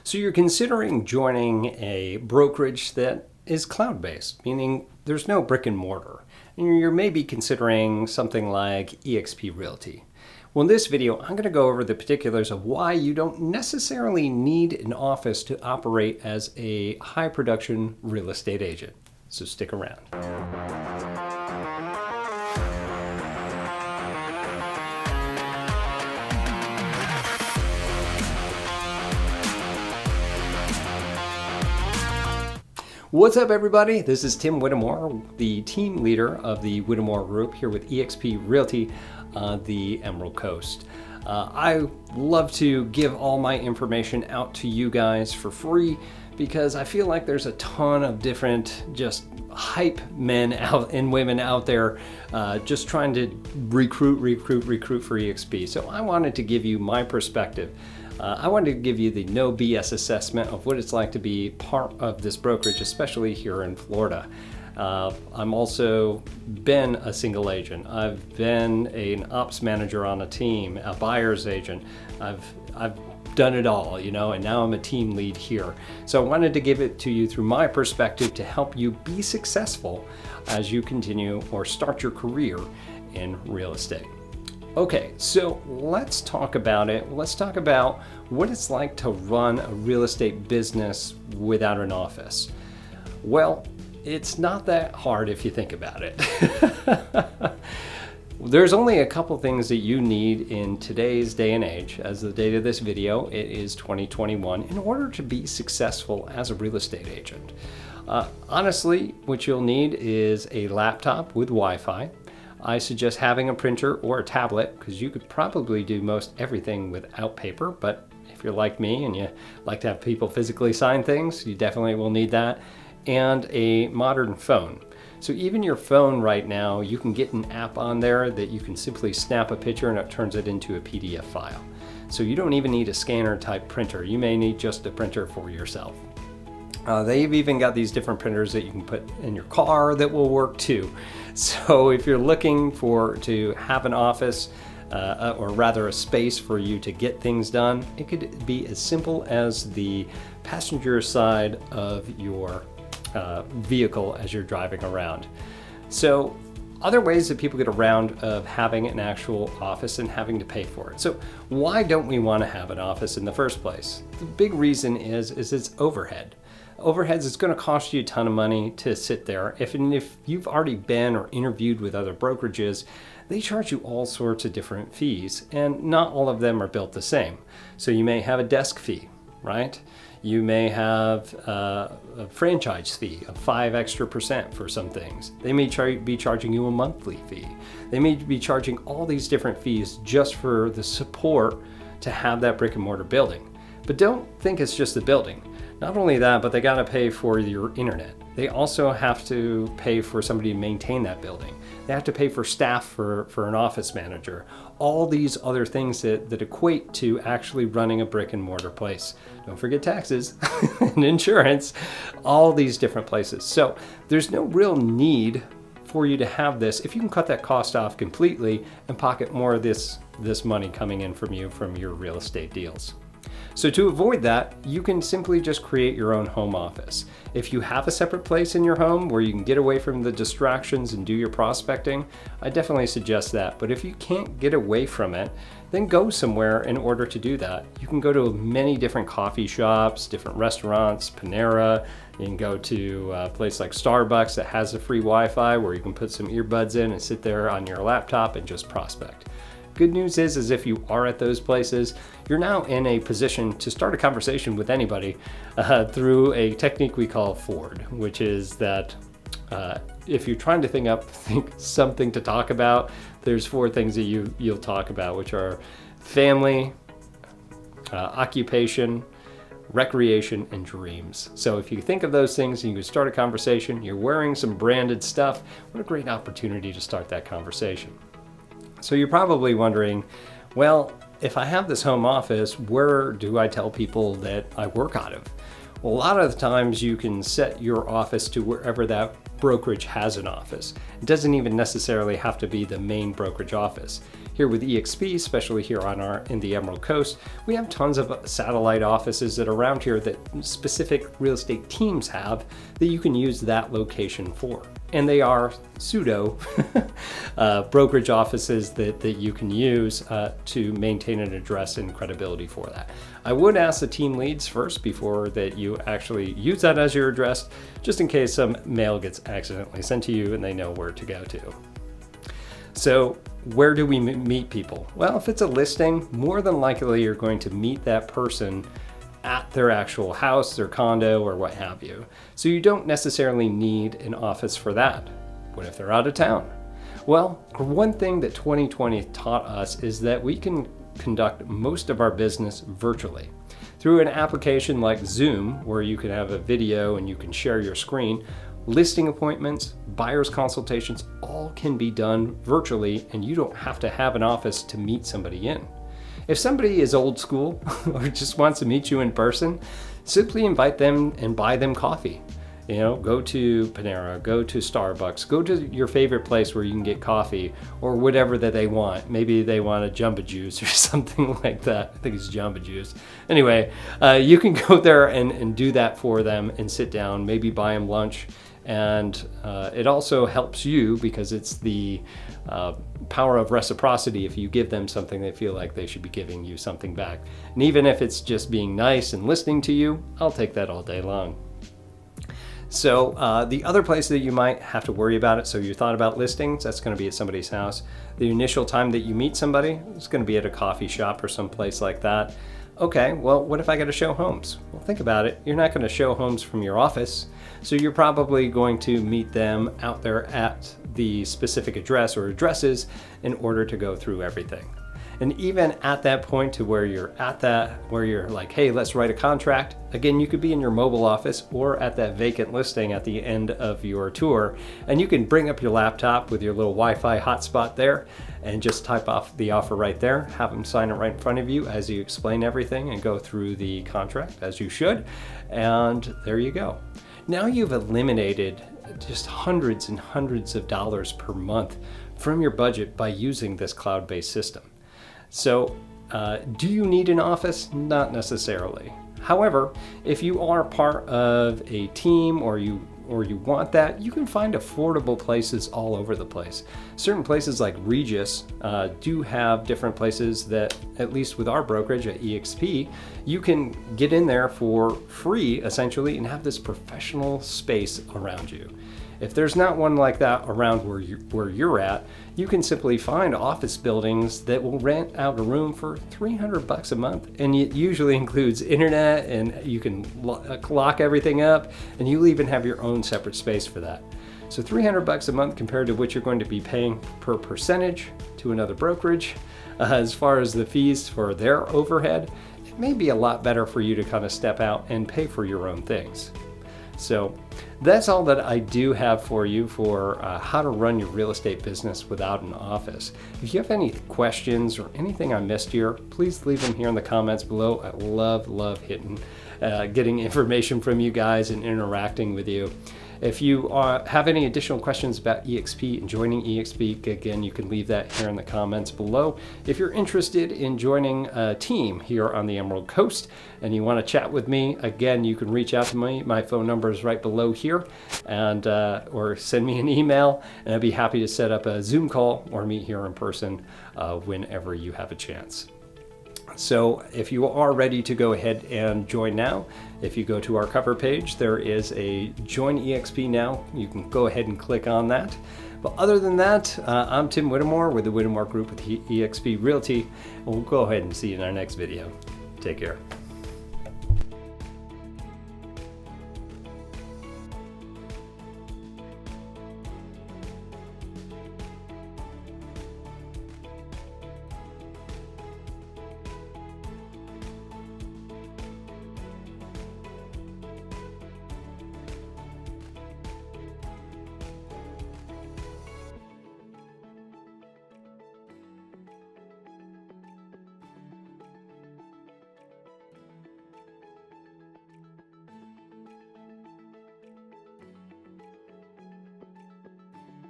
So you're considering joining a brokerage that is cloud-based, meaning there's no brick and mortar. And you're maybe considering something like eXp Realty. Well, in this video, I'm going to go over the particulars of why you don't necessarily need an office to operate as a high production real estate agent. So stick around. What's up, everybody? This is Tim Whittemore, the team leader of the Whittemore Group here with eXp Realty on the Emerald Coast. I love to give all my information out to you guys for free because I feel like there's a ton of different just hype men out and women out there just trying to recruit for eXp. So I wanted to give you my perspective. I wanted to give you the no BS assessment of what it's like to be part of this brokerage, especially here in Florida. I'm also been a single agent. I've been an ops manager on a team, a buyer's agent. I've done it all, you know, and now I'm a team lead here. So I wanted to give it to you through my perspective to help you be successful as you continue or start your career in real estate. Okay, so let's talk about it. Let's talk about what it's like to run a real estate business without an office. Well, it's not that hard if you think about it. There's only a couple things that you need in today's day and age. As the date of this video, it is 2021, in order to be successful as a real estate agent. Honestly, what you'll need is a laptop with Wi-Fi. I suggest having a printer or a tablet because you could probably do most everything without paper, but if you're like me and you like to have people physically sign things, you definitely will need that, and a modern phone. So even your phone right now, you can get an app on there that you can simply snap a picture and it turns it into a PDF file. So you don't even need a scanner type printer. You may need just a printer for yourself. They've even got these different printers that you can put in your car that will work too. So if you're looking to have an office, or rather a space for you to get things done, it could be as simple as the passenger side of your vehicle as you're driving around. So other ways that people get around of having an actual office and having to pay for it. So why don't we want to have an office in the first place? The big reason is it's overhead. Overheads, it's going to cost you a ton of money to sit there. If you've already been or interviewed with other brokerages, they charge you all sorts of different fees, and not all of them are built the same. So you may have a desk fee, right? You may have a franchise fee of 5% extra for some things. They may be charging you a monthly fee. They may be charging all these different fees just for the support to have that brick and mortar building. But don't think it's just the building. Not only that, but they got to pay for your internet. They also have to pay for somebody to maintain that building. They have to pay for staff for an office manager. All these other things that equate to actually running a brick and mortar place. Don't forget taxes and insurance, all these different places. So there's no real need for you to have this if you can cut that cost off completely and pocket more of this money coming in from you from your real estate deals. So to avoid that, you can simply just create your own home office. If you have a separate place in your home where you can get away from the distractions and do your prospecting, I definitely suggest that. But if you can't get away from it, then go somewhere in order to do that. You can go to many different coffee shops, different restaurants, Panera. You can go to a place like Starbucks that has a free Wi-Fi where you can put some earbuds in and sit there on your laptop and just prospect. Good news is if you are at those places, you're now in a position to start a conversation with anybody through a technique we call Ford, which is that if you're trying to think something to talk about, there's 4 things that you'll talk about, which are family, occupation, recreation, and dreams. So if you think of those things and you can start a conversation, you're wearing some branded stuff, what a great opportunity to start that conversation. So you're probably wondering, well, if I have this home office, where do I tell people that I work out of? Well, a lot of the times you can set your office to wherever that brokerage has an office. It doesn't even necessarily have to be the main brokerage office. Here with EXP, especially here in the Emerald Coast, we have tons of satellite offices that are around here that specific real estate teams have that you can use that location for. And they are pseudo brokerage offices that you can use to maintain an address and credibility for that. I would ask the team leads first before that you actually use that as your address, just in case some mail gets accidentally sent to you and they know where to go to. So where do we meet people? Well, if it's a listing, more than likely you're going to meet that person at their actual house, their condo, or what have you. So you don't necessarily need an office for that. What if they're out of town? Well, one thing that 2020 taught us is that we can conduct most of our business virtually. Through an application like Zoom, where you can have a video and you can share your screen, listing appointments, buyer's consultations, all can be done virtually, and you don't have to have an office to meet somebody in. If somebody is old school or just wants to meet you in person, simply invite them and buy them coffee. Go to Panera, go to Starbucks, go to your favorite place where you can get coffee or whatever that they want. Maybe they want a Jamba Juice or something like that. I think it's Jamba Juice. Anyway, you can go there and do that for them and sit down, maybe buy them lunch. And it also helps you because it's the power of reciprocity. If you give them something, they feel like they should be giving you something back. And even if it's just being nice and listening to you, I'll take that all day long. So the other place that you might have to worry about it, so you thought about listings, that's going to be at somebody's house. The initial time that you meet somebody, it's going to be at a coffee shop or someplace like that. Okay, well, what if I got to show homes? Well, think about it. You're not going to show homes from your office, so you're probably going to meet them out there at the specific address or addresses in order to go through everything. And even at that point to where you're like, hey, let's write a contract. Again, you could be in your mobile office or at that vacant listing at the end of your tour. And you can bring up your laptop with your little Wi-Fi hotspot there and just type off the offer right there. Have them sign it right in front of you as you explain everything and go through the contract as you should. And there you go. Now you've eliminated just hundreds and hundreds of dollars per month from your budget by using this cloud-based system. So, do you need an office? Not necessarily. However, if you are part of a team or you want that, you can find affordable places all over the place. Certain places like Regis do have different places that, at least with our brokerage at EXP, you can get in there for free, essentially, and have this professional space around you. If there's not one like that around where you're at, you can simply find office buildings that will rent out a room for $300 a month. And it usually includes internet, and you can lock everything up, and you'll even have your own separate space for that. So $300 a month compared to what you're going to be paying per percentage to another brokerage, as far as the fees for their overhead, it may be a lot better for you to kind of step out and pay for your own things. So that's all that I do have for you for how to run your real estate business without an office. If you have any questions or anything I missed here, please leave them here in the comments below. I love getting information from you guys and interacting with you. If you have any additional questions about EXP and joining EXP, again, you can leave that here in the comments below. If you're interested in joining a team here on the Emerald Coast and you want to chat with me, again, you can reach out to me. My phone number is right below here, and or send me an email, and I'd be happy to set up a Zoom call or meet here in person whenever you have a chance. So if you are ready to go ahead and join now, if you go to our cover page, there is a Join EXP Now. You can go ahead and click on that. But other than that, I'm Tim Whittemore with the Whittemore Group with EXP Realty, and we'll go ahead and see you in our next video. Take care.